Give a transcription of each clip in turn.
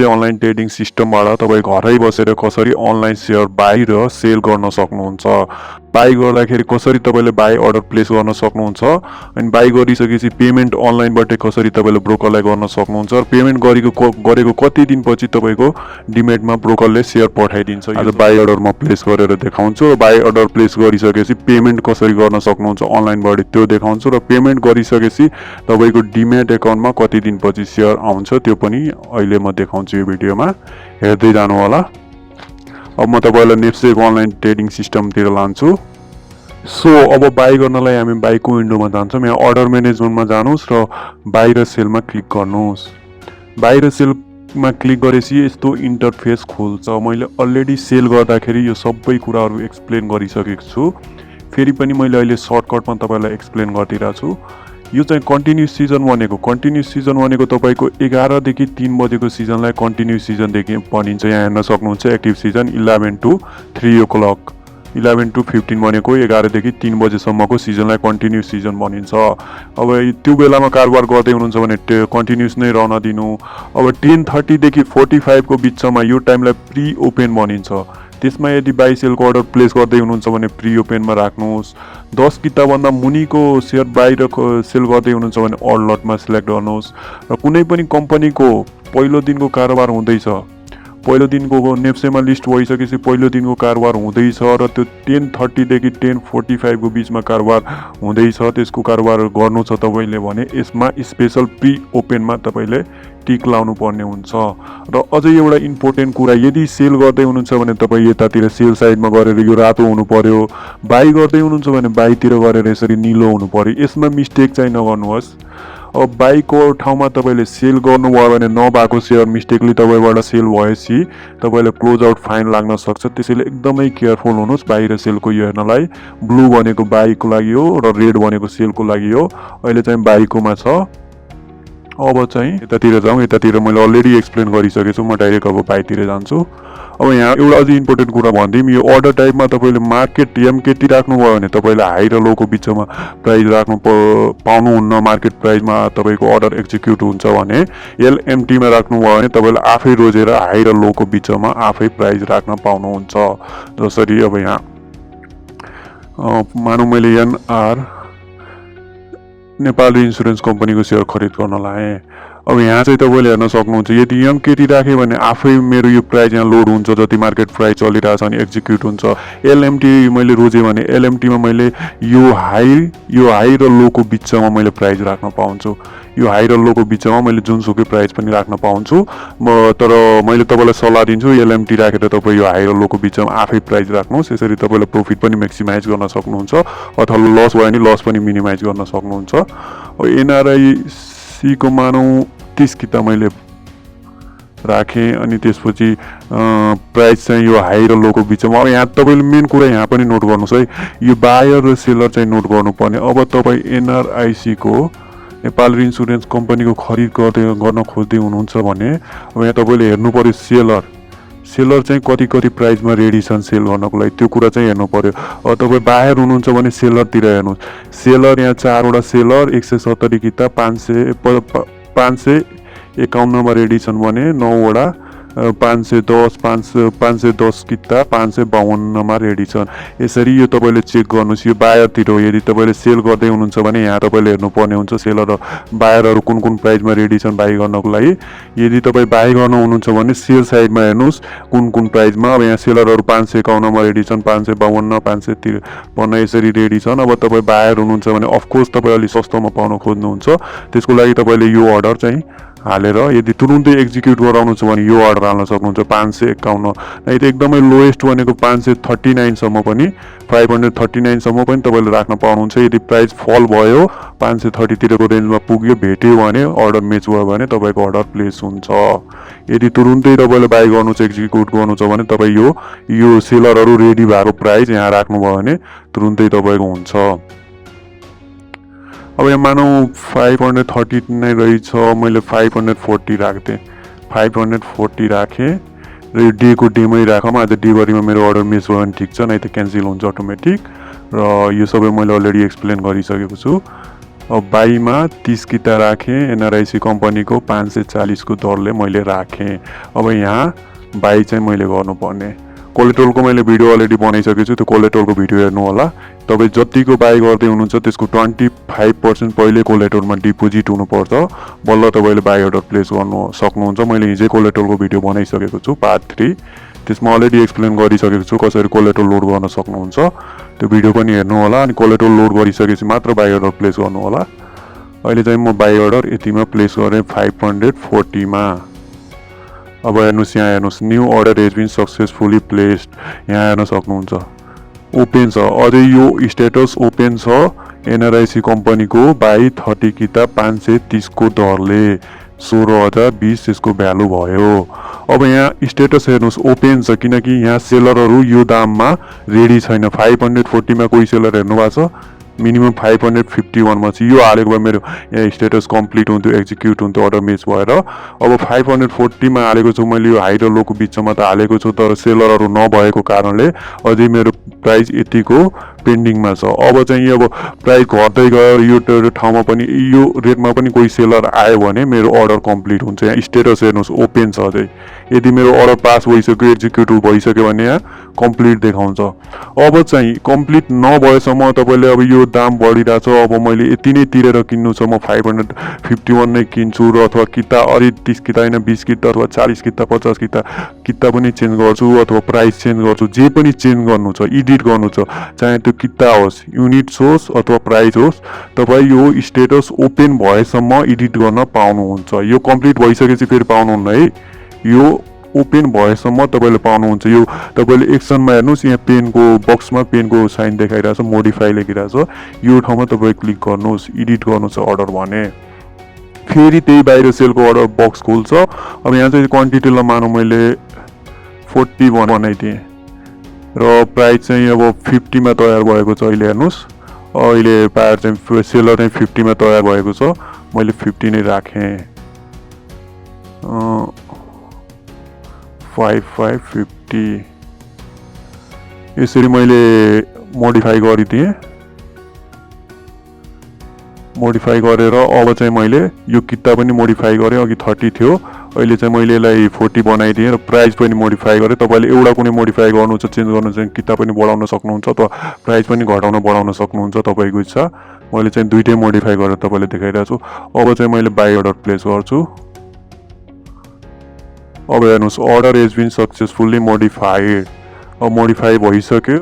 Online trading सिस्टमबाट तपाईँ घरै बसेर कसरी अनलाइन सेयर बाई र सेल गर्न सक्नुहुन्छ। बाई गर्दाखेरि कसरी तपाईँले बाई अर्डर प्लेस गर्न सक्नुहुन्छ, अनि बाई गरिसकेपछि पेमेन्ट अनलाइनबाटै कसरी तपाईँले ब्रोकरलाई गर्न सक्नुहुन्छ। पेमेन्ट गरेको कति दिनपछि तपाईँको डिमेटमा ब्रोकरले सेयर पठाइदिन्छ। आज बाई अर्डर म प्लेस गरेर देखाउँछु। बाई अर्डर प्लेस गरिसकेपछि पेमेन्ट कसरी गर्न सक्नुहुन्छ अनलाइनबाट त्यो देखाउँछु, र पेमेन्ट गरिसकेपछि तपाईँको डिमेट एकाउन्टमा कति दिनपछि सेयर आउँछ त्यो पनि अहिले म देखाउँछु यो भिडियोमा, हेर्दै जानु होला। अब म तपाईँलाई नेप्सेक अनलाइन ट्रेडिङ सिस्टमतिर लान्छु। सो अब बाई गर्नलाई हामी बाईको विन्डोमा जान्छौँ। यहाँ अर्डर म्यानेजमेन्टमा जानुहोस् र बाई र सेलमा क्लिक गर्नुहोस्। बाई र सेलमा क्लिक गरेपछि यस्तो इन्टरफेस खोल्छ। मैले अलरेडी सेल गर्दाखेरि यो सबै कुराहरू एक्सप्लेन गरिसकेको छु। फेरि पनि मैले अहिले सर्टकटमा तपाईँलाई एक्सप्लेन गरिदिरहेको छु। यो चाहिँ कन्टिन्युस सिजन भनेको तपाईँको 11 देखि 3 बजेको सिजनलाई कन्टिन्युस सिजनदेखि भनिन्छ। यहाँ हेर्न सक्नुहुन्छ active season 11 to 3 o'clock, 11 to 15 भनेको 11 देखि 3 बजेसम्मको सिजनलाई कन्टिन्युस सिजन भनिन्छ। अब त्यो बेलामा कारोबार गर्दै हुनुहुन्छ भने कन्टिन्युस नै रहन दिनु। अब 10:30 देखि 45 को बिचमा यो टाइमलाई प्री ओपन भनिन्छ। त्यसमा यदि बाई सेलको अर्डर प्लेस गर्दै हुनुहुन्छ भने प्री ओपनमा राख्नुहोस्। 10 किताभन्दा मुनिको सेयर बाई र सेल गर्दै हुनुहुन्छ भने अल लटमा सिलेक्ट गर्नुहोस्। र कुनै पनि कम्पनीको पहिलो दिनको कारोबार हुँदैछ, पहिलो दिनको नेप्सेमा लिस्ट भइसकेपछि पहिलो दिनको कारोबार हुँदैछ र त्यो 10:30 देखि 10:45 को बिचमा कारोबार हुँदैछ, त्यसको कारोबार गर्नु छ तपाईँले भने यसमा स्पेशल प्री ओपनमा तपाईँले टिक लाउनु पर्ने हुन्छ। र अझै एउटा इम्पोर्टेन्ट कुरा, यदि सेल गर्दै हुनुहुन्छ भने तपाईँ यतातिर सेल साइडमा गरेर यो रातो हुनु पर्यो, बाई गर्दै हुनुहुन्छ भने बाईतिर गरेर यसरी निलो हुनु पर्यो। यसमा मिस्टेक चाहिँ नगर्नुहोस्। अब बाईको ठाउँमा तपाईँले सेल गर्नुभयो भने नभएको सेयर मिस्टेकली तपाईँबाट सेल भएपछि तपाईँले क्लोज आउट फाइन लाग्न सक्छ। त्यसैले एकदमै केयरफुल हुनुहोस्। बाई र सेलको यो हेर्नलाई ब्लू भनेको बाईको लागि हो र रेड भनेको सेलको लागि हो। अहिले चाहिँ बाईकोमा छ। अब चाहिँ यतातिर जाउँ। यतातिर मैले अलरेडी एक्सप्लेन गरिसकेको छु। म डाइरेक्ट अब बाईतिर जान्छु। अब यहाँ एउटा अझै इम्पोर्टेन्ट कुरा भनिदिउँ, यो अर्डर टाइपमा तपाईँले मार्केट एमकेटी राख्नुभयो भने तपाईँले हाई र लोको बिचमा प्राइस राख्नु पाउनुहुन्न। मार्केट प्राइसमा तपाईँको अर्डर एक्जिक्युट हुन्छ भने एलएमटीमा राख्नुभयो भने तपाईँले आफै रोजेर हाई र लोको बिचमा आफै प्राइस राख्न पाउनुहुन्छ। जसरी अब यहाँ मानौँ मैले एनआर नेपाल इन्सुरेन्स कम्पनीको सेयर खरिद गर्न लाएँ। अब यहाँ चाहिँ तपाईँले हेर्न सक्नुहुन्छ, यदि एमकेटी राखेँ भने आफै मेरो यो प्राइस यहाँ लोड हुन्छ, जति मार्केट प्राइस चलिरहेछ अनि एक्जिक्युट हुन्छ। एलएमटी मैले रोजेँ भने एलएमटीमा मैले यो हाई र लोको बिचमा मैले प्राइस राख्न पाउँछु। यो हाई र लोको बिचमा मैले जुनसुकै प्राइस पनि राख्न पाउँछु। तर मैले तपाईँलाई सल्लाह दिन्छु एलएमटी राखेर तपाईँ यो हाई र लोको बिचमा आफै प्राइस राख्नुहोस्। यसरी तपाईँले प्रफिट पनि म्याक्सिमाइज गर्न सक्नुहुन्छ अथवा लस भयो भने लस पनि मिनिमाइज गर्न सक्नुहुन्छ। एनआरआईसीको मानौँ 30 किता मैले राखेँ अनि त्यसपछि प्राइस चाहिँ यो हाई र लोको बिचमा। अब यहाँ तपाईँले मेन कुरा यहाँ पनि नोट गर्नुहोस् है, यो बायर र सेलर चाहिँ नोट गर्नुपर्ने। अब तपाईँ एनआरआईसीको नेपाल इन्सुरेन्स कम्पनीको खरिद गर्न खोज्दै हुनुहुन्छ भने अब यहाँ तपाईँले हेर्नु पर्यो सेलर चाहिँ कति प्राइसमा रेडी छन् सेल गर्नको लागि, त्यो कुरा चाहिँ हेर्नु पर्यो। अब तपाईँ बाहिर हुनुहुन्छ भने सेलरतिर हेर्नुहोस्। सेलर यहाँ 4वटा सेलर 170 किता 551 रेडी छन् भने 9वटा 510 किता 552 रेडी छन्। यसरी यो तपाईँले चेक गर्नुहोस्। यो बायरतिर हो। यदि तपाईँले सेल गर्दै हुनुहुन्छ भने यहाँ तपाईँले हेर्नुपर्ने हुन्छ सेलर र बायरहरू कुन प्राइसमा रेडी छन् बाई गर्नको लागि। यदि तपाईँ बाई गर्नु हुनुहुन्छ भने सेल साइडमा हेर्नुहोस् कुन प्राइसमा। अब यहाँ सेलरहरू 551 रेडी छन्, 552 553 यसरी रेडी छन्। अब तपाईँ बायर हुनुहुन्छ भने अफकोर्स तपाईँ अलिक सस्तोमा पाउन खोज्नुहुन्छ। त्यसको लागि तपाईँले यो अर्डर चाहिँ हालेर यदि तुरुन्तै एक्जिक्युट गराउनु छ भने यो अर्डर हाल्न सक्नुहुन्छ 551। नै त एकदमै लोएस्ट भनेको 539 सम्म पनि 539 सम्म पनि तपाईँले राख्न पाउनुहुन्छ। यदि प्राइस फल भयो 530 तिरको रेन्जमा पुग्यो भेट्यो भने अर्डर म्याच भयो भने तपाईँको अर्डर प्लेस हुन्छ। यदि तुरुन्तै तपाईँले बाई गर्नु छ एक्जिक्युट गर्नु छ भने तपाईँ यो सेलरहरू रेडी भएको प्राइस यहाँ राख्नुभयो भने तुरुन्तै तपाईँको हुन्छ। अब यहाँ मानौँ 530 नै रहेछ, मैले 540 राख्थेँ। 540 राखेँ र यो डेको डेमै राखौँ। आज डेभरिमा मेरो अर्डर मिस भयो भने ठिक छ, नै त क्यान्सल हुन्छ अटोमेटिक। र यो सबै मैले अलरेडी एक्सप्लेन गरिसकेको छु। अब बाईमा 30 किता राखेँ, एनआरआइसी कम्पनीको 540 को दरले मैले राखेँ। अब यहाँ बाई चाहिँ मैले गर्नुपर्ने। कोलेट्रलको मैले भिडियो अलरेडी बनाइसकेको छु, त्यो कोलेट्रलको भिडियो हेर्नु होला। तपाईँ जतिको बाई गर्दै हुनुहुन्छ त्यसको 25% पहिले कोलेट्रलमा डिपोजिट हुनुपर्छ, बल्ल तपाईँले बाई अर्डर प्लेस गर्नु सक्नुहुन्छ। मैले हिजै कोलेट्रलको भिडियो बनाइसकेको छु पार्ट 3, त्यसमा अलरेडी एक्सप्लेन गरिसकेको छु कसरी कोलेट्रल लोड गर्न सक्नुहुन्छ। त्यो भिडियो पनि हेर्नु होला। अनि कोलेट्रल लोड गरिसकेपछि मात्र बाई अर्डर प्लेस गर्नु होला। अहिले चाहिँ म बाई अर्डर यतिमा प्लेस गरेँ 540 मा। अब हेर्नुहोस्, यहाँ हेर्नुहोस्, new order has been successfully placed, यहाँ हेर्न सक्नुहुन्छ ओपेन छ। अझै यो स्टेटस ओपेन छ एनआरआइसी कम्पनीको बाई 30 किता 530 को दरले 16,020 यसको भ्यालु भयो। अब यहाँ स्टेटस हेर्नुहोस् ओपेन छ, किनकि यहाँ सेलरहरू यो दाममा रेडी छैन। 540 मा कोही सेलर हेर्नु भएको छ, मिनिमम 551 मा छ। यो हालेको भए मेरो यहाँ स्टेटस कम्प्लिट हुन्थ्यो, एक्जिक्युट हुन्थ्यो अर्डर मेच भएर। अब 540 मा हालेको छु मैले, यो हाई र लोको बिचमा त हालेको छु, तर सेलरहरू नभएको कारणले अझै मेरो प्राइस यतिको पेन्डिङमा छ। अब चाहिँ अब प्राइस घट्दै गयो, यो ठाउँमा पनि यो रेटमा पनि कोही सेलर आयो भने मेरो अर्डर कम्प्लिट हुन्छ। यहाँ स्टेटस हेर्नुहोस् ओपेन छ अझै। यदि मेरो अर्डर पास भइसक्यो, एक्जिक्युट भइसक्यो भने यहाँ कम्प्लिट देखाउँछ। अब चाहिँ कम्प्लिट नभएसम्म तपाईँले अब यो दाम बढिरहेछ, अब मैले यति नै तिरेर किन्नु छ, म 551 नै किन्छु, र अथवा किता अलि 30 किता होइन 20 किता अथवा 40 किता 50 किता पनि चेन्ज गर्छु, अथवा प्राइस चेन्ज गर्छु, जे पनि चेन्ज गर्नु छ, एडिट गर्नु छ, चाहे त्यो किता होस्, युनिट्स होस् अथवा प्राइस होस्, तपाईँ यो स्टेटस ओपेन भएसम्म एडिट गर्न पाउनुहुन्छ। यो कम्प्लिट भइसकेपछि फेरि पाउनुहुन्न है, यो ओपेन भएसम्म तपाईँले पाउनुहुन्छ। यो तपाईँले एक्सनमा हेर्नुहोस्, यहाँ पेनको बक्समा पेनको साइन देखाइरहेछ, मोडिफाई लेखिरहेछ, यो ठाउँमा तपाईँ क्लिक गर्नुहोस्, एडिट गर्नु छ अर्डर भने। फेरि त्यही बाहिर सेलको अर्डर बक्स खुल्छ। अब यहाँ चाहिँ क्वान्टिटीलाई मानौँ मैले 40 बनाइदिएँ, र प्राइस चाहिँ अब 50 मा तयार भएको छ। अहिले हेर्नुहोस्, अहिले बाहिर चाहिँ सेलर चाहिँ 50 मा तयार भएको छ, मैले 50 नै राखेँ। 5550 यसरी मैले मोडिफाई गरिदिएँ। मोडिफाई गरेर अब चाहिँ मैले यो किता पनि मोडिफाई गरेँ, अघि 30 थियो, अहिले चाहिँ मैले यसलाई 40 बनाइदिएँ, र प्राइस पनि मोडिफाई गरेँ। तपाईँले एउटा कुनै मोडिफाई गर्नुहुन्छ, चेन्ज गर्नुहुन्छ भने किता पनि बढाउन सक्नुहुन्छ, अथवा प्राइस पनि घटाउन बढाउन सक्नुहुन्छ, तपाईँको इच्छा। मैले चाहिँ दुइटै मोडिफाई गरेर तपाईँले देखाइरहेको छु। अब चाहिँ मैले बाई अर्डर प्लेस गर्छु। अब हेर्नुहोस्, order has been successfully modified. अब मोडिफाई भइसक्यो।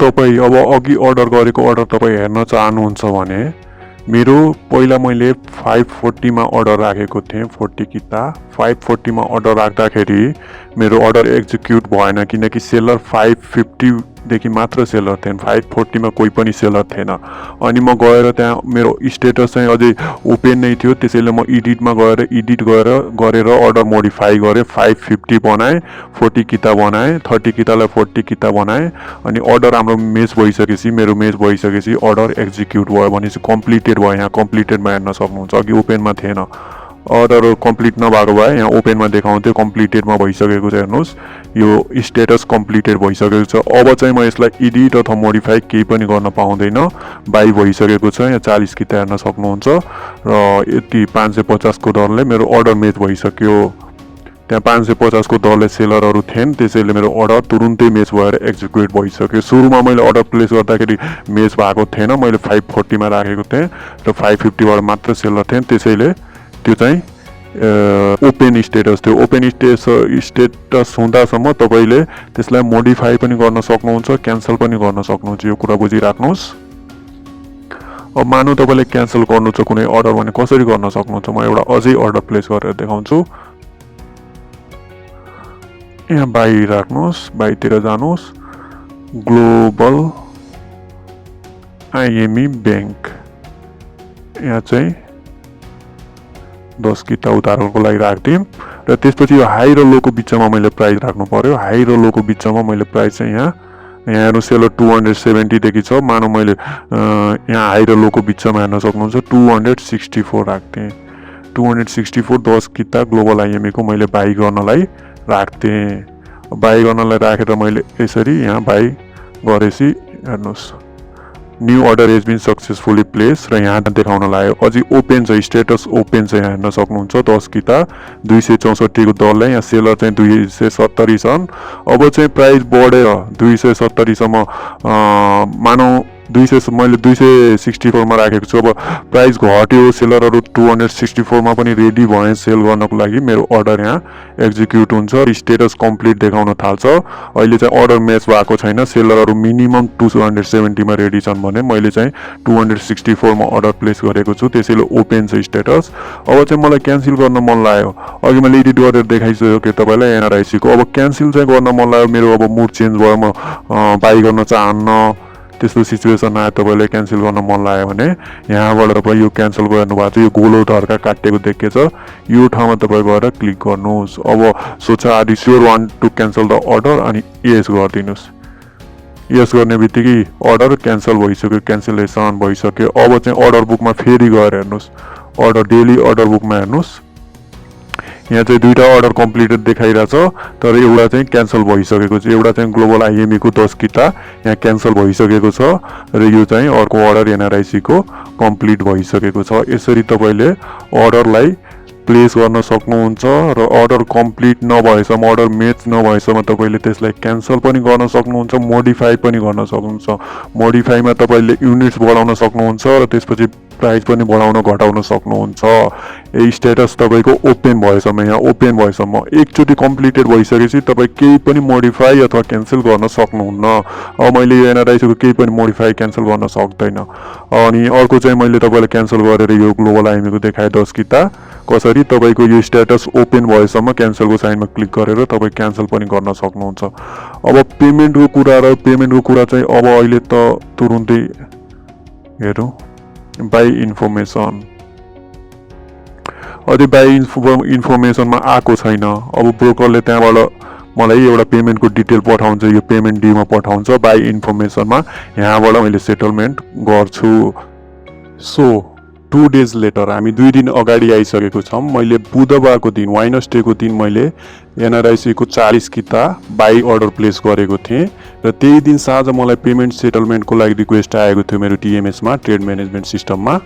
तपाईँ अब अघि अर्डर गरेको अर्डर तपाईँ हेर्न चाहनुहुन्छ भने मेरो पहिला मैले 540 मा अर्डर राखेको थिएँ, 40 किता 540 मा अर्डर राख्दाखेरि मेरो अर्डर एक्जिक्युट भएन, किनकि सेलर 550 देखि मात्र सेलर थिएन, 540 मा कोही पनि सेलर थिएन। अनि म गएर त्यहाँ मेरो स्टेटस चाहिँ अझै ओपेन नै थियो, त्यसैले म एडिटमा गएर एडिट गरेर अर्डर मोडिफाई गरेँ, 550 बनाएँ, 40 किता बनाएँ, 30 कितालाई 40 किता बनाएँ। अनि अर्डर हाम्रो मेच भइसकेपछि, मेरो मेच भइसकेपछि अर्डर एक्जिक्युट भयो भनेपछि कम्प्लिटेड भयो। यहाँ कम्प्लिटेडमा हेर्न सक्नुहुन्छ, अघि ओपेनमा थिएन। अर्डर कम्प्लिट नभएको भए यहाँ ओपेनमा देखाउँथ्यो, कम्प्लिटेडमा भइसकेको छ। हेर्नुहोस्, यो स्टेटस कम्प्लिटेड भइसकेको छ। अब चाहिँ म यसलाई एडिट अथवा मोडिफाई केही पनि गर्न पाउँदैन, बाई भइसकेको छ। यहाँ 40 किता हेर्न सक्नुहुन्छ, र यति 550 को दरले मेरो अर्डर मेच भइसक्यो। त्यहाँ 550 को दरले सेलरहरू थिएन, त्यसैले मेरो अर्डर तुरुन्तै मेच भएर एक्जिक्युट भइसक्यो। सुरुमा मैले अर्डर प्लेस गर्दाखेरि मेच भएको थिएन, मैले 540 मा राखेको थिएँ, र 550 बाट मात्र सेलर थिएन, त्यसैले त्यो चाहिँ ओपेन स्टेटस थियो। ओपेन स्टेटस हुँदासम्म तपाईँले त्यसलाई मोडिफाई पनि गर्न सक्नुहुन्छ, क्यान्सल पनि गर्न सक्नुहुन्छ। यो कुरा बुझिराख्नुहोस्। अब मानौँ तपाईँले क्यान्सल गर्नु छ कुनै अर्डर भने कसरी गर्न सक्नुहुन्छ, म एउटा अझै अर्डर प्लेस गरेर देखाउँछु। यहाँ बाई राख्नुहोस्, बाईतिर जानुहोस्, ग्लोबल आइएमई ब्याङ्क, यहाँ चाहिँ 10 किता उधारको लागि राख्दिउँ। र त्यसपछि यो हाई र लोको बिचमा मैले प्राइस राख्नु पर्यो। हाई र लोको बिचमा मैले प्राइस चाहिँ यहाँ हेर्नु सेलर 270 देखि छ, मानौँ मैले यहाँ हाई र लोको बिचमा हेर्न सक्नुहुन्छ 264 राख्थेँ। 264 10 किता ग्लोबल आइएमई को मैले बाई गर्नलाई राख्थेँ। बाई गर्नलाई राखेर मैले यसरी यहाँ बाई गरेपछि हेर्नुहोस् new order has been successfully place र यहाँ देखाउन लाग्यो अझै ओपन छ स्टेटस ओपन छ यहाँ हेर्न सक्नुहुन्छ 10 किता 264 को दरलाई यहाँ सेलर चाहिँ 270 छन् अब चाहिँ प्राइस बढेर 270 सम्म मानौ 200 मैले 264 मा राखेको छु अब प्राइस घट्यो सेलरहरु 264 मा पनि रेडी भए सेल गर्नको लागि मेरो अर्डर यहाँ एक्जिक्युट हुन्छ स्टेटस कम्प्लिट देखाउन थाल्छ अहिले चाहिँ अर्डर म्याच भएको छैन सेलरहरु मिनिमम 270 मा रेडी छन् भने मैले चाहिँ 264 मा अर्डर प्लेस गरेको छु त्यसैले ओपन छ स्टेटस अब चाहिँ मलाई क्यान्सल गर्न मन लाग्यो अघि मैले एडिट गरेर देखाइसके तपाईलाई एनआरआईसी को अब क्यान्सल चाहिँ गर्न मन लाग्यो मेरो अब मुड चेन्ज भयो म बाइ गर्न चाहन्न त्यस्तो सिचुएसन आयो तपाईले क्यान्सल गर्न मन लाग्यो भने यहाँबाट तपाई यो क्यान्सल गर्नुभएको छ यो गोलो धर्का काटेको देखेछ यो ठाउँमा तपाई गएर क्लिक गर्नुहोस् अब सोच are you sure want to cancel the order अनि यस गर्दिनुस् यस गर्ने बित्तिकै अर्डर क्यान्सल भइसक्यो क्यान्सलेसन भइसक्यो अब चाहिँ अर्डर बुकमा फेरि गएर हेर्नुस् अर्डर डेली अर्डर बुकमा हेर्नुस् यहाँ चाहिँ दुईटा अर्डर कम्प्लिटेड देखाइरहेछ तर एउटा चाहिँ क्यान्सल भइसकेको छ एउटा चाहिँ ग्लोबल आईएमई को 10 किता यहाँ क्यान्सल भइसकेको छ र यो चाहिँ अर्को अर्डर एनआरआईसी को कम्प्लिट भइसकेको छ यसरी तपाईले अर्डरलाई प्लेस गर्न सक्नुहुन्छ र अर्डर कम्प्लिट नभएसम्म अर्डर म्याच नभएसम्म तपाईले त्यसलाई क्यान्सल पनि गर्न सक्नुहुन्छ मोडिफाई पनि गर्न सक्नुहुन्छ मोडिफाईमा तपाईले युनिट्स बढाउन सक्नुहुन्छ र त्यसपछि प्राइस पनि बढाउन घटाउन सक्नुहुन्छ ए स्टेटस तपाईको ओपन भएसम्म यहाँ ओपन भएसम्म एकचोटी कम्प्लिटेड भइसकेपछि तपाई केही पनि मोडिफाई अथवा क्यान्सल गर्न सक्नुहुन्न अब मैले यो एनआरआईसी को केही पनि मोडिफाई क्यान्सल गर्न सक्दैन अनि अर्को चाहिँ मैले तपाईलाई क्यान्सल गरेर यो ग्लोबल आईएमई को देखाए 10 किता कसरी तपाईको यो स्टेटस ओपन भएसम्म क्यान्सल को साइनमा क्लिक गरेर तपाई क्यान्सल पनि गर्न सक्नुहुन्छ अब पेमेन्टको कुरा चाहिँ अब अहिले त तुरुन्तै हेरौं बाई इन्फर्मेसन अझै बाई इन्फर्मेसनमा आएको छैन अब ब्रोकरले त्यहाँबाट मलाई एउटा पेमेन्टको डिटेल पठाउँछ यो पेमेन्ट ड्यूमा पठाउँछ बाई इन्फर्मेसनमा यहाँबाट मैले सेटलमेन्ट गर्छु सो 2 डेज लेटर हामी 2 दिन अगाडि आइसकेको छौं मैले बुधबारको दिन वेडनेसडेको दिन मैले एनआरआईसी को 40 किता बाई अर्डर प्लेस गरेको थिएँ र त्यही दिन साँझ मलाई पेमेन्ट सेटलमेन्टको लागि रिक्वेस्ट आएको थियो मेरो टीएमएस मा ट्रेड म्यानेजमेन्ट सिस्टममा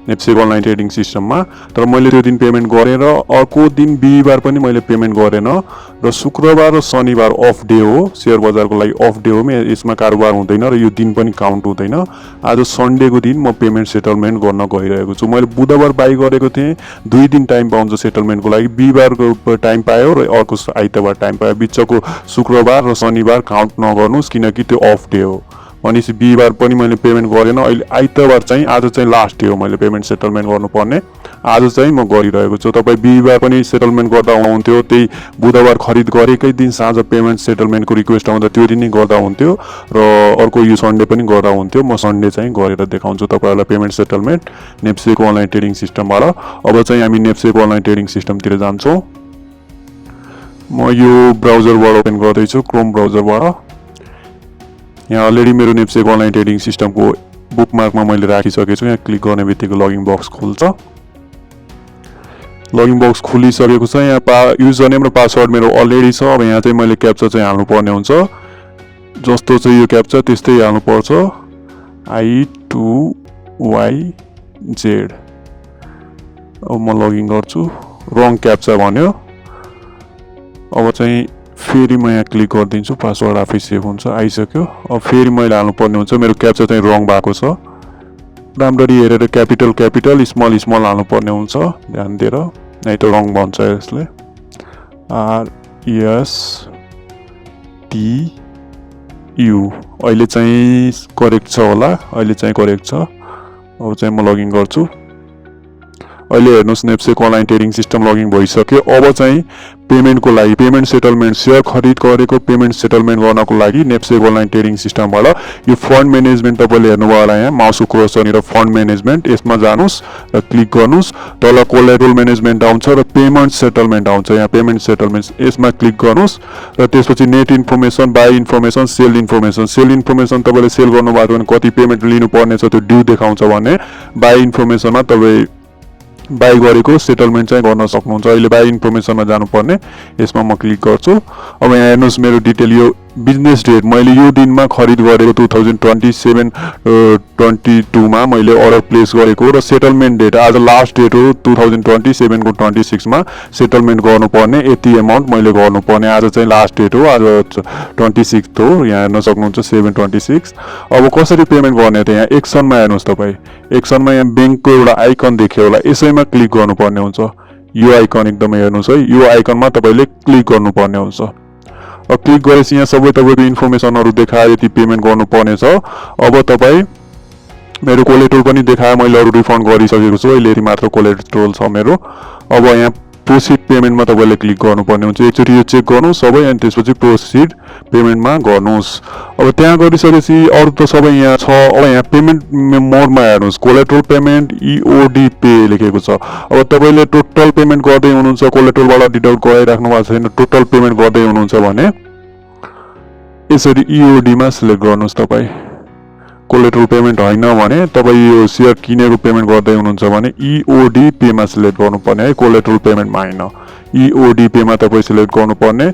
नेप्सेक अनलाइन ट्रेडिङ सिस्टममा तर मैले त्यो दिन पेमेन्ट गरेर अर्को दिन बिहीबार पनि मैले पेमेन्ट गरेन र शुक्रबार र शनिबार अफ डे हो शेयर बजारको लागि अफ डे हो यसमा कारोबार हुँदैन र यो दिन पनि काउन्ट हुँदैन आज सन्डेको दिन म पेमेन्ट सेटलमेन्ट गर्न गइरहेको छु मैले बुधबार बाई गरेको थिएँ 2 दिन टाइम पाउँछ सेटलमेन्टको लागि बिहीबारको टाइम पायो र अर्को आइतबार टाइम पायो बिचको शुक्रबार र शनिबार काउन्ट नगर्नुस् किनकि त्यो अफ डे हो भनेपछि बिहीबार पनि मैले पेमेन्ट गरेन अहिले आइतबार चाहिँ आज चाहिँ लास्ट डे हो मैले पेमेन्ट सेटलमेन्ट गर्नुपर्ने आज चाहिँ म गरिरहेको छु तपाई बिहीबार पनि सेटलमेन्ट गर्दा हुन्थ्यो त्यही बुधबार खरिद गरेकै दिन साँझ पेमेन्ट सेटलमेन्टको रिक्वेस्ट आउँदा त्यो दिन नै गर्दा हुन्थ्यो र अर्को यो सन्डे पनि गर्दा हुन्थ्यो म सन्डे चाहिँ गरेर देखाउँछु तपाईहरुलाई पेमेन्ट सेटलमेन्ट नेप्सेक अनलाइन ट्रेडिङ सिस्टमबाट अब चाहिँ हामी नेप्सेक अनलाइन ट्रेडिङ सिस्टमतिर जान्छौं म यो ब्राउजरबाट ओपन गर्दै छु क्रोम ब्राउजरबाट यहाँ अलरेडी मेरो नेप्सेक अनलाइन ट्रेडिङ सिस्टमको बुकमार्कमा मैले राखिसकेको छु यहाँ क्लिक गर्ने बित्तिकै लगइन बक्स खुल्छ लगइन बक्स खुलिसकेको छ यहाँ युजर नेम र पासवर्ड मेरो अलरेडी छ अब यहाँ चाहिँ मैले क्याप्चा चाहिँ हाल्नु पर्ने हुन्छ जस्तो चाहिँ यो क्याप्चा त्यस्तै हाल्नु पर्छ I2YZ अब म लगइन गर्छु रङ क्याप्चा भन्यो अब चाहिँ फेरि म यहाँ क्लिक गर्दिन्छु पासवर्ड आफै सेभ हुन्छ आइसक्यो अब फेरि मैले हाल्नु पर्ने हुन्छ मेरो क्याप्चा चाहिँ रङ भएको छ राम्ररी हेरेर क्यापिटल स्मल हाल्नु पर्ने हुन्छ ध्यान दिएर नै त रङ भन्छ यसले RSTU अहिले चाहिँ करेक्ट छ होला अहिले चाहिँ करेक्ट छ अब चाहिँ म लगइन गर्छु अहिले हेर्नुस् नेप्सेक अनलाइन ट्रेडिङ सिस्टम लगइन भइसक्यो अब चाहिँ पेमेन्टको लागि पेमेन्ट सेटलमेन्ट शेयर खरिद गरेको पेमेन्ट सेटलमेन्ट गर्नको लागि नेप्सेक अनलाइन ट्रेडिङ सिस्टमबाट यो फन्ड म्यानेजमेन्ट तपाईले हेर्नुभयो होला यहाँ माउसको क्रसर र फन्ड म्यानेजमेन्ट यसमा जानुस् र क्लिक गर्नुस् तल कोलेटरल म्यानेजमेन्ट आउँछ र पेमेन्ट सेटलमेन्ट आउँछ यहाँ पेमेन्ट सेटलमेन्ट यसमा क्लिक गर्नुस् र त्यसपछि net information buy information sell information तपाईले सेल गर्नुभएको भने कति पेमेन्ट लिनुपर्ने छ त्यो ड्यू देखाउँछ भने बाई इन्फर्मेसनमा तपाई बाई गरेको सेटलमेन्ट चाहिँ गर्न सक्नुहुन्छ अहिले बाई इन्फर्मेसनमा जानुपर्ने यसमा म क्लिक गर्छु अब यहाँ हेर्नुस् मेरो डिटेल यो बिजनेस डेट मैले यो दिनमा खरिद गरेको 2027-22 मा मैले अर्डर प्लेस गरेको र सेटलमेन्ट डेट आज लास्ट डेट हो 2027 को 26 मा सेटलमेन्ट गर्नुपर्ने यति अमाउन्ट मैले गर्नुपर्ने आज चाहिँ लास्ट डेट हो आज 26 हो यहाँ हेर्न सक्नुहुन्छ 726 अब कसरी पेमेन्ट गर्ने त यहाँ एक्सनमा हेर्नुस् तपाई एक्सनमा यहाँ बैंकको एउटा आइकन देख्यो होला यसैमा क्लिक गर्नुपर्ने हुन्छ यो आइकन एकदमै हेर्नुस् है यो आइकनमा तपाईले क्लिक गर्नुपर्ने हुन्छ क्लिक गरेपछि यहाँ सबै तपाईको इन्फर्मेसनहरु देखायो यति पेमेन्ट गर्नुपर्ने छ अब तपाई मेरो कोलेटरल पनि देखायो मैले अरु रिफन्ड गरिसकेको छु अहिले यति मात्र कोलेटरल छ मेरो अब यहाँ प्रोसिड पेमेन्टमा तपाईले क्लिक गर्नुपर्ने हुन्छ एकचोटी यो चेक गर्नु सबै अनि त्यसपछि प्रोसिड पेमेन्टमा गर्नुस् अब त्यहाँ गरिसकेपछि अरु त सबै यहाँ छ अब यहाँ पेमेन्ट मोडमा हेर्नुस् कोलेटरल पेमेन्ट ईओडी पे लेखेको छ अब तपाईले टोटल पेमेन्ट गर्दै हुनुहुन्छ कोलेटरलबाट डिडक्ट गराइराख्नु भएको छैन टोटल पेमेन्ट गर्दै हुनुहुन्छ भने यसरी ईओडी मा सिलेक्ट गर्नुस् तपाई कोलेटरल पेमेन्ट हैन भने तपाई यो शेयर किनेको पेमेन्ट गर्दै हुनुहुन्छ भने ईओडी पे मा सिलेक्ट गर्नुपर्ने है कोलेटरल पेमेन्टमा हैन ईओडी पे मा तपाई सिलेक्ट गर्नुपर्ने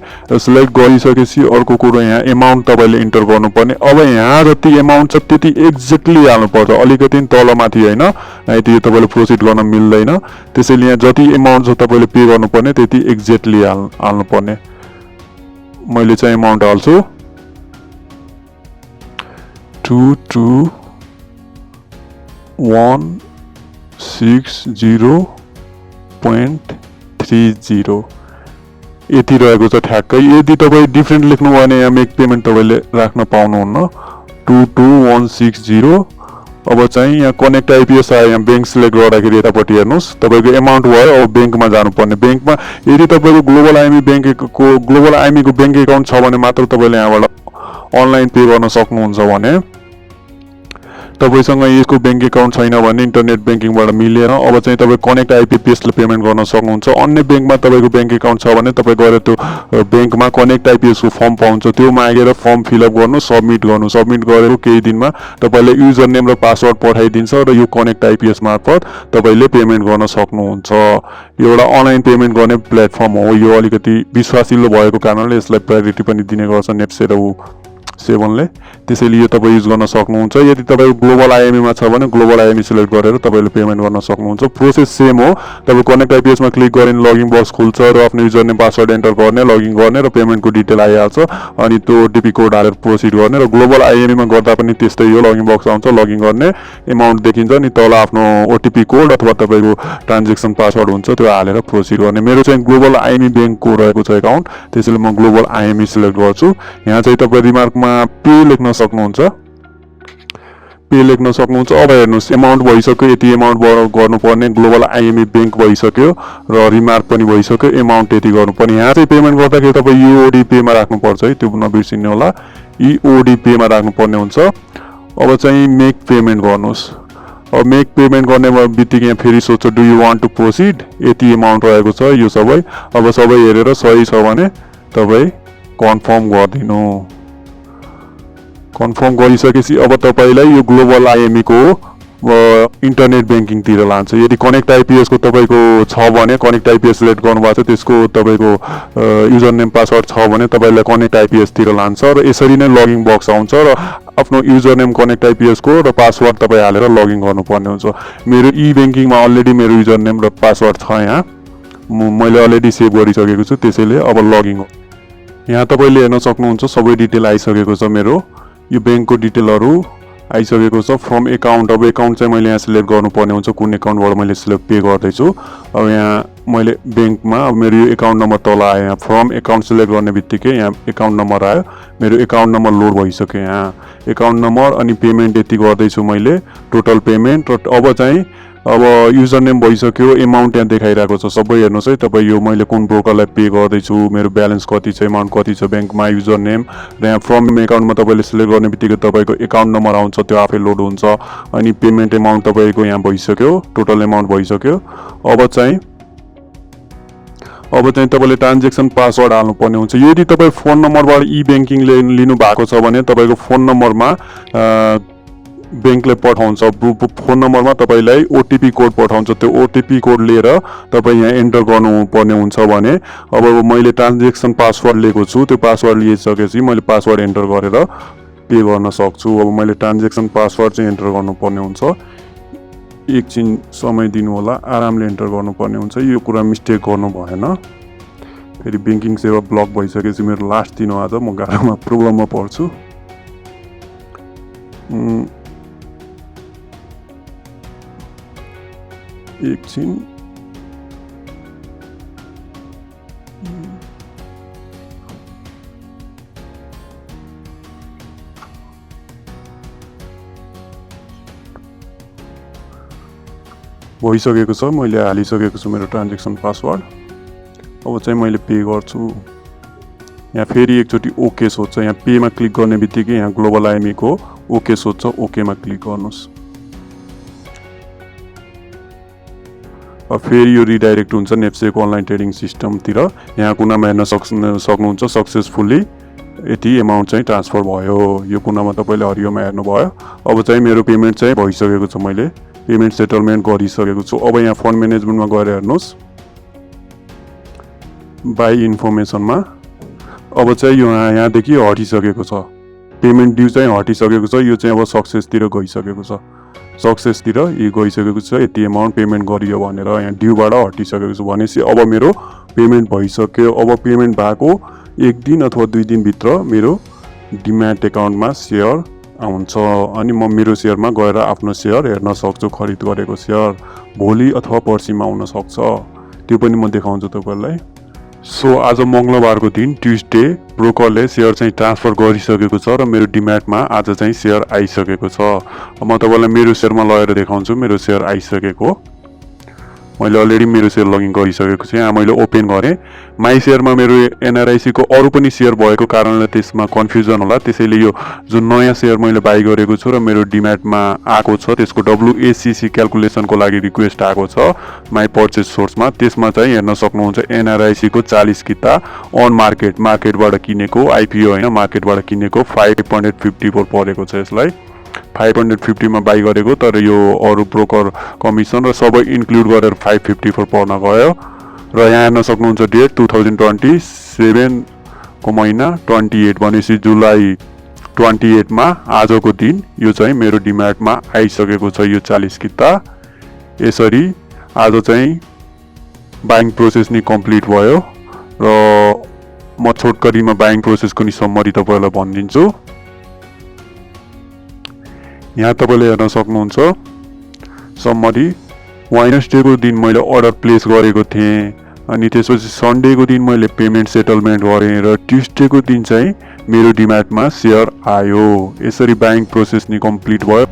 सिलेक्ट गरिसकेपछि अर्को कुरा यहाँ अमाउन्ट तपाईले इन्टर गर्नुपर्ने अब यहाँ जति अमाउन्ट छ त्यति एक्ज्याक्टली हाल्नुपर्छ अलिकति तलमाथि हैन यदि तपाईले प्रोसिड गर्न मिल्दैन त्यसैले यहाँ जति अमाउन्ट छ तपाईले पे गर्नुपर्ने त्यति एक्ज्याक्टली हाल्नुपर्ने मैले चाहिँ अमाउन्ट हाल्छु 22,160.30 यति रहेको छ ठ्याक्कै यदि तपाई डिफरेन्ट लेख्नु भयो भने यहाँ मेक पेमेन्ट तपाईले राख्न पाउनुहुन्न 22,160 अब चाहिँ यहाँ कनेक्ट आइपीएस आयो यहाँ बैंक सिलेक्ट गर्दाखेरि यतापट्टि हेर्नुस् तपाईको अमाउन्ट भयो अब बैंकमा जानुपर्ने बैंकमा यदि तपाईको ग्लोबल आइएमई को बैंक अकाउन्ट छ भने मात्र तपाईले यहाँबाट अनलाइन पे गर्न सक्नुहुन्छ भने तपाईसँग यसको बैंक अकाउन्ट छैन भने इन्टरनेट बैंकिङबाट मिलेर अब चाहिँ तपाई कनेक्ट आइपीएस ले पेमेन्ट गर्न सक्नुहुन्छ अन्य बैंकमा तपाईको बैंक अकाउन्ट छ भने तपाई गएर त्यो बैंकमा कनेक्ट आइपीएस को फर्म पाउँछ त्यो मागेर फर्म फिल अप गर्नु सबमिट गरेको केही दिनमा तपाईले युजर नेम र पासवर्ड पठाइदिन्छ र यो कनेक्ट आइपीएस मार्फत तपाईले पेमेन्ट गर्न सक्नुहुन्छ यो एउटा अनलाइन पेमेन्ट गर्ने प्लेटफर्म हो यो अलिकति विश्वासिलो भएको कारणले यसलाई प्रायोरिटी पनि दिने गर्छ नेप्से र 7 ले त्यसैले यो तपाई युज गर्न सक्नुहुन्छ यदि तपाई ग्लोबल आइएमई मा छ भने ग्लोबल आइएमई सिलेक्ट गरेर तपाईले पेमेन्ट गर्न सक्नुहुन्छ प्रोसेस सेम हो तपाई कनेक्ट आइपीएस मा क्लिक गरेर लगिङ बक्स खुल्छ र आफ्नो युजर नेम पासवर्ड एन्टर गर्ने लगिङ गर्ने र पेमेन्टको डिटेल आइहाल्छ अनि त्यो ओटीपी कोड हालेर प्रोसिड गर्ने र ग्लोबल आइएमई मा गर्दा पनि त्यस्तै हो लगिङ बक्स आउँछ लगिङ गर्ने अमाउन्ट देखिन्छ नि तल आफ्नो ओटीपी कोड अथवा तपाईको ट्रान्ज्याक्सन पासवर्ड हुन्छ त्यो हालेर प्रोसिड गर्ने मेरो चाहिँ ग्लोबल आइएमई बैंकको रहेको छ अकाउन्ट त्यसैले म ग्लोबल आइएमई सिलेक्ट गर्छु यहाँ चाहिँ तपाई रिमार्कमा पे लेख्न सक्नुहुन्छ अब हेर्नुस् अमाउन्ट भइसक्यो यति अमाउन्ट गर्नुपर्ने ग्लोबल आइएमई बैंक भइसक्यो र रिमार्क पनि भइसक्यो अमाउन्ट यति गर्नुपर्ने यहाँ चाहिँ पेमेन्ट गर्दाखेरि तपाई ईओडी पे मा राख्नुपर्छ है त्यो नबिर्सिनु होला ईओडी पे मा राख्नुपर्ने हुन्छ अब चाहिँ मेक पेमेन्ट गर्नुस् अब मेक पेमेन्ट गर्ने बित्तिकै यहाँ फेरि सोध्छ do you want to proceed यति अमाउन्ट रहेको छ यो सबै अब सबै हेरेर सही छ भने तपाई कन्फर्म गरिदिनु कन्फर्म गरिसकेपछि अब तपाईलाई यो ग्लोबल आइएमई को इन्टरनेट बैंकिङ तिर लान्छ यदि कनेक्ट आइपीएस को तपाईको छ भने कनेक्ट आइपीएस सिलेक्ट गर्नुभएको छ त्यसको तपाईको युजर नेम पासवर्ड छ भने तपाईलाई कनेक्ट आइपीएस तिर लान्छ र यसरी नै लगिङ बक्स आउँछ र आफ्नो युजर नेम कनेक्ट आइपीएस को र पासवर्ड तपाई हालेर लगिङ गर्नुपर्ने हुन्छ मेरो ई बैंकिङमा अलरेडी मेरो युजर नेम र पासवर्ड छ यहाँ मैले अलरेडी सेभ गरिसकेको छु त्यसैले अब लगिङ हो यहाँ तपाईले हेर्न सक्नुहुन्छ सबै डिटेल आइसकेको छ मेरो यो बैंकको डिटेलहरु आइसकेको छ फ्रम अकाउन्ट अब अकाउन्ट चाहिँ मैले यहाँ सिलेक्ट गर्नुपर्ने हुन्छ कुन अकाउन्टबाट मैले सिलेक्ट पे गर्दै छु अब यहाँ मैले बैंकमा अब मेरो यो अकाउन्ट नम्बर तल आयो यहाँ फ्रम अकाउन्ट सिलेक्ट गर्ने बित्तिकै यहाँ अकाउन्ट नम्बर आयो मेरो अकाउन्ट नम्बर लोड भइसक्यो यहाँ अकाउन्ट नम्बर अनि पेमेन्ट यति गर्दै छु मैले टोटल पेमेन्ट र अब चाहिँ अब युजर नेम भइसक्यो अमाउन्ट यहाँ देखाइरहेको छ सबै हेर्नुस् है तपाई यो मैले कुन ब्रोकरलाई पे गर्दै छु मेरो ब्यालेन्स कति छ अमाउन्ट कति छ बैंकमा युजर नेम र यहाँ फ्रम अकाउन्टमा तपाईले सिलेक्ट गर्ने बित्तिकै तपाईको अकाउन्ट नम्बर आउँछ त्यो आफै लोड हुन्छ अनि पेमेन्ट अमाउन्ट तपाईको यहाँ भइसक्यो टोटल अमाउन्ट भइसक्यो अब चाहिँ तपाईले ट्रान्ज्याक्सन पासवर्ड हाल्नुपर्ने हुन्छ यदि तपाई फोन नम्बरबाट ई बैंकिङ लिनु भएको छ भने तपाईको फोन नम्बरमा ब्याङ्कले पठाउँछ फोन नम्बरमा तपाईँलाई ओटिपी कोड पठाउँछ। त्यो ओटिपी कोड लिएर तपाईँ यहाँ एन्टर गर्नुपर्ने हुन्छ भने अब मैले ट्रान्जेक्सन पासवर्ड लिएको छु, त्यो पासवर्ड लिइसकेपछि मैले पासवर्ड एन्टर गरेर पे गर्न सक्छु। अब मैले ट्रान्जेक्सन पासवर्ड चाहिँ एन्टर गर्नुपर्ने हुन्छ। एकछिन समय दिनु होला, आरामले एन्टर गर्नुपर्ने हुन्छ। यो कुरा मिस्टेक गर्नु भएन। फेरि ब्याङ्किङ सेवा ब्लक भइसकेपछि मेरो लास्ट दिन हो आज, म गाह्रोमा प्रब्लममा पर्छु। एकछिन भइसकेको छ, मैले हालिसकेको छु मेरो ट्रान्जेक्सन पासवर्ड। अब चाहिँ मैले पे गर्छु। यहाँ फेरि एकचोटि ओके सोध्छ। यहाँ पेमा क्लिक गर्ने बित्तिकै यहाँ ग्लोबल आइएमई को ओके सोध्छ, ओकेमा क्लिक गर्नुहोस्। अब फेरि यो रिडाइरेक्ट हुन्छ नेप्सेको अनलाइन ट्रेडिङ सिस्टमतिर। यहाँ कुनामा हेर्न सक्नुहुन्छ सक्सेसफुल्ली यति एमाउन्ट चाहिँ ट्रान्सफर भयो। यो कुनामा तपाईँले हरियोमा हेर्नुभयो। अब चाहिँ मेरो पेमेन्ट चाहिँ भइसकेको छ, मैले पेमेन्ट सेटलमेन्ट गरिसकेको छु। अब यहाँ फन्ड म्यानेजमेन्टमा गएर हेर्नुहोस्, बाई इन्फर्मेसनमा। अब चाहिँ यो यहाँदेखि हटिसकेको छ, पेमेन्ट ड्यू चाहिँ हटिसकेको छ। यो चाहिँ अब सक्सेसतिर गइसकेको छ, सक्सेसतिर यो गइसकेको छ। यति एमाउन्ट पेमेन्ट गरियो भनेर यहाँ ड्यूबाट हटिसकेको छ। भनेपछि अब मेरो पेमेन्ट भइसक्यो। अब पेमेन्ट भएको 1 दिन अथवा 2 दिनभित्र मेरो डिम्याट एकाउन्टमा सेयर आउँछ अनि म मेरो सेयरमा गएर आफ्नो सेयर हेर्न सक्छु। खरिद गरेको सेयर भोलि अथवा पर्सिमा आउन सक्छ, त्यो पनि म देखाउँछु तपाईँलाई। सो आज मङ्गलबारको दिन ट्युसडे ब्रोकरले सेयर चाहिँ ट्रान्सफर गरिसकेको छ र मेरो डिम्याटमा आज चाहिँ सेयर आइसकेको छ। म तपाईँलाई मेरो सेयरमा लगेर देखाउँछु। मेरो सेयर आइसकेको, मैले अलरेडी मेरो सेयर लगइन गरिसकेको छु। यहाँ मैले ओपन गरेँ। माई सेयरमा मेरो एनआरआइसीको अरू पनि सेयर भएको कारणले त्यसमा कन्फ्युजन होला, त्यसैले यो जुन नयाँ सेयर मैले बाई गरेको छु र मेरो डिम्याटमा आएको छ त्यसको WACC क्यालकुलेसनको लागि रिक्वेस्ट आएको छ माई पर्चेस सोर्समा। त्यसमा चाहिँ हेर्न सक्नुहुन्छ एनआरआइसीको 40 किता अन मार्केटबाट किनेको, आइपिओ होइन मार्केटबाट किनेको 5.54 परेको छ। यसलाई 550 मा बाई गरेको, तर यो अरू ब्रोकर कमिसन र सबै इन्क्लुड गरेर 554 पर्न गयो। र यहाँ हेर्न सक्नुहुन्छ डेट 2027 को महिना 28 भनेपछि जुलाई 28 मा आजको दिन यो चाहिँ मेरो डिम्याटमा आइसकेको छ यो 40 किता। यसरी आज चाहिँ बाइङ प्रोसेस नि कम्प्लिट भयो र म छोटकरीमा बाइङ प्रोसेसको नि समरी तपाईँलाई भनिदिन्छु। यहाँ तपाईँले हेर्न सक्नुहुन्छ समरी। वेडनेसडेको दिन मैले अर्डर प्लेस गरेको थिएँ अनि त्यसपछि सन्डेको दिन मैले पेमेन्ट सेटलमेन्ट गरेँ र ट्युसडेको दिन चाहिँ मेरो डिम्याटमा सेयर आयो। यसरी बाइङ प्रोसेस नि कम्प्लिट भयो।